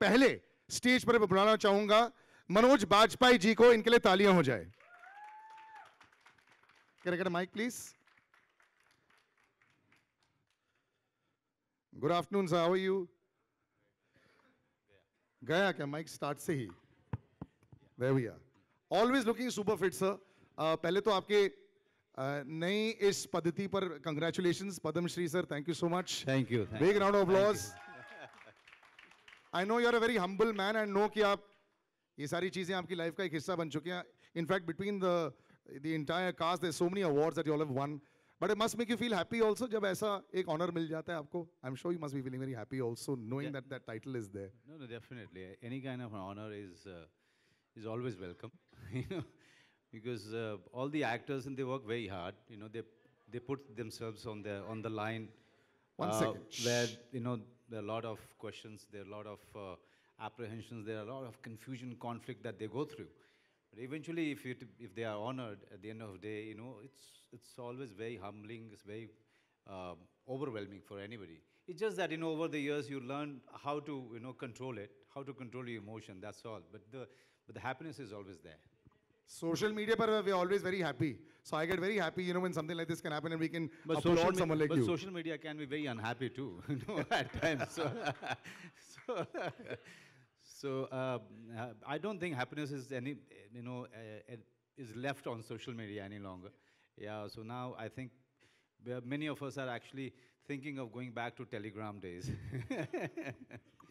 पहले स्टेज पर बुलाना चाहूंगा मनोज बाजपेयी जी को, इनके लिए तालियां हो जाए। Can I get a mic, please? Good afternoon, sir. How are you? गया क्या माइक स्टार्ट से ही? There we are. Always looking super fit, sir. पहले तो आपके नई इस पद्धति पर congratulations, Padma Shri sir. Thank you so much. Thank you. Big round of applause. I know you're a very humble man and know कि आप ये सारी चीजें आपकी लाइफ का एक हिस्सा बन चुकी हैं. In fact, between the entire cast, there's so many awards that you all have won. But it must make you feel happy also जब ऐसा एक honor मिल जाता है आपको. I'm sure you must be feeling very happy also knowing that that title is there. No, definitely. Any kind of honor is always welcome, you know, because all the actors and they work very hard. You know, they put themselves on the line. One second. Where there are a lot of questions, there are a lot of apprehensions, there are a lot of confusion, conflict that they go through. But eventually, if they are honored at the end of the day, it's always very humbling. It's very overwhelming for anybody. It's just that over the years you learn how to control it, how to control your emotion. That's all. But the happiness is always there. Social media, but we're always very happy. So I get very happy, when something like this can happen and we can applaud someone like you. But social media can be very unhappy too, at times. So I don't think happiness is is left on social media any longer. Yeah. So now I think many of us are actually thinking of going back to Telegram days.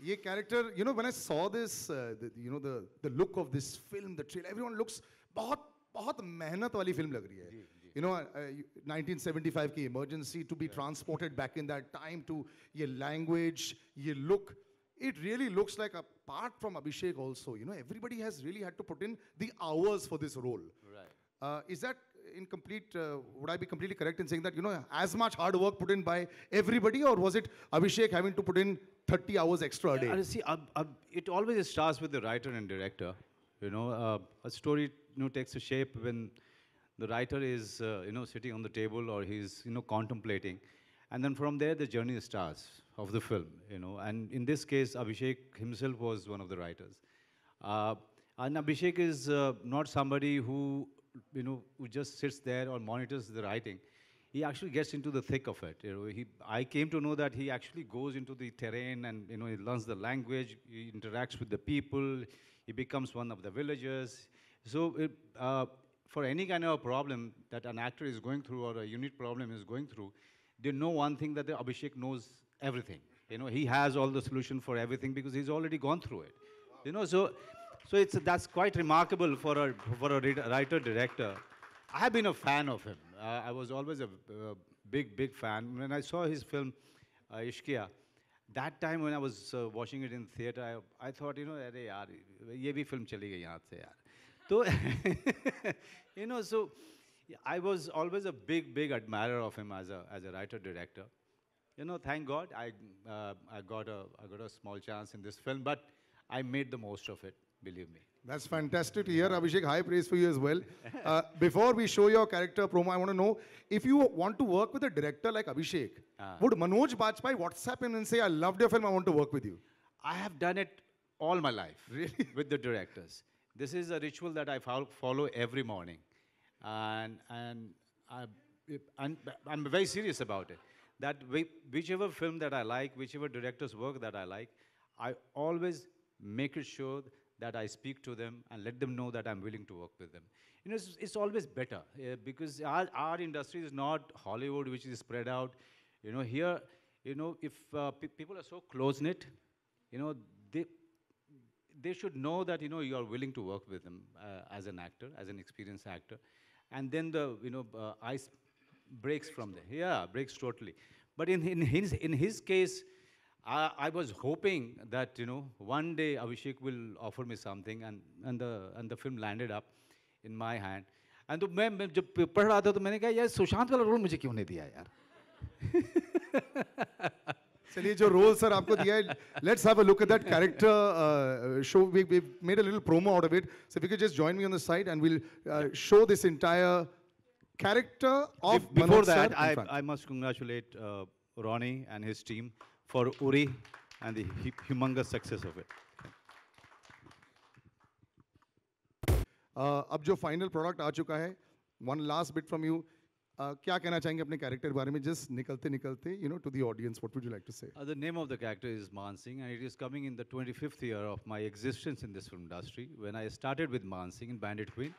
Ye character, when I saw this, the look of this film, the trailer, everyone looks बहुत मेहनत वाली film लग रही है. 1975 की emergency, to be transported back in that time, to ye language, ye look, it really looks like, apart from Abhishek also, everybody has really had to put in the hours for this role. Right. Is that would I be completely correct in saying that, as much hard work put in by everybody, or was it Abhishek having to put in 30 hours extra a day? See, it always starts with the writer and director. A story takes a shape when the writer is sitting on the table, or he's contemplating, and then from there the journey starts of the film. And in this case, Abhishek himself was one of the writers, and Abhishek is not somebody who just sits there or monitors the writing. He actually gets into the thick of it. I came to know that he actually goes into the terrain and he learns the language, he interacts with the people, he becomes one of the villagers. So for any kind of a problem that an actor is going through or a unit problem is going through, they know one thing, that Abhishek knows everything. He has all the solution for everything because he's already gone through it. So that's quite remarkable for a writer-director. I have been a fan of him. I was always a big fan. When I saw his film, Ishqiya, that time when I was watching it in theater, I thought, अरे यार, ये भी film चली गई यहाँ से यार. तो, so I was always a big admirer of him as a writer-director. Thank God I got a small chance in this film, but I made the most of it. Believe me. That's fantastic to hear, Abhishek. High praise for you as well. Before we show your character promo, I want to know, if you want to work with a director like Abhishek, would Manoj Bajpayee WhatsApp him and say, I loved your film, I want to work with you? I have done it all my life. Really? With the directors. This is a ritual that I follow every morning. And I'm very serious about it. That whichever film that I like, whichever director's work that I like, I always make it sure that I speak to them and let them know that I'm willing to work with them. It's always better because our industry is not Hollywood, which is spread out. Here, if people are so close-knit, they should know that, you are willing to work with them as an actor, as an experienced actor. And then the, ice breaks from there. Yeah, breaks totally. But in his case, I was hoping that one day Abhishek will offer me something, and the film landed up in my hand. And तो मैं जब पढ़ रहा था तो मैंने कहा यार सुशांत वाला रोल मुझे क्यों नहीं दिया यार. चलिए जो रोल सर आपको दिया है, let's have a look at that character show. We made a little promo out of it. So if you could just join me on the side and we'll show this entire character of Before Manoj that, sir I must congratulate Ronnie and his team for Uri and the humongous success of it. अब जो final product आ चुका है, one last bit from you, क्या कहना चाहेंगे अपने character के बारे में, जस्ट निकलते निकलते, you know, to the audience, what would you like to say? The name of the character is Man Singh, and it is coming in the 25th year of my existence in this film industry. When I started with Man Singh in Bandit Queen,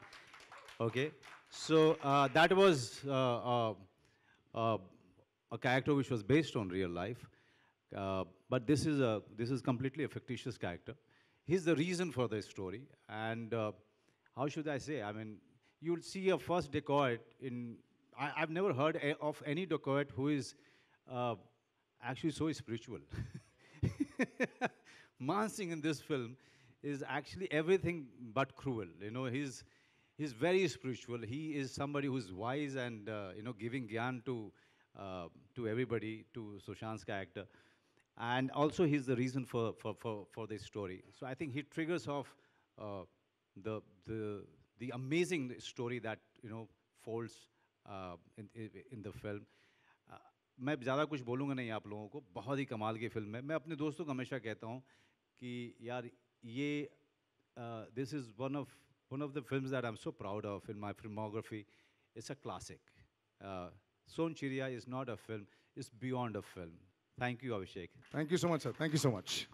okay, so that was uh, a character which was based on real life, but this is completely a fictitious character. He's the reason for the story, and how should I say? I mean, you'll see a first dacoit in. I've never heard of any dacoit who is actually so spiritual. Man Singh in this film is actually everything but cruel. You know, he's very spiritual. He is somebody who's wise and you know, giving gyan to everybody, to Sushant's character, and also he's the reason for this story. So I think he triggers off the the amazing story that, you know, folds in the film. मैं ज़्यादा कुछ बोलूँगा नहीं आप लोगों को, बहुत ही कमाल की फिल्म है. मैं अपने दोस्तों को हमेशा कहता हूँ कि यार ये this is one of the films that I'm so proud of in my filmography. It's a classic. Son Chiriya is not a film, it's beyond a film. Thank you, Abhishek. Thank you so much, sir. Thank you so much.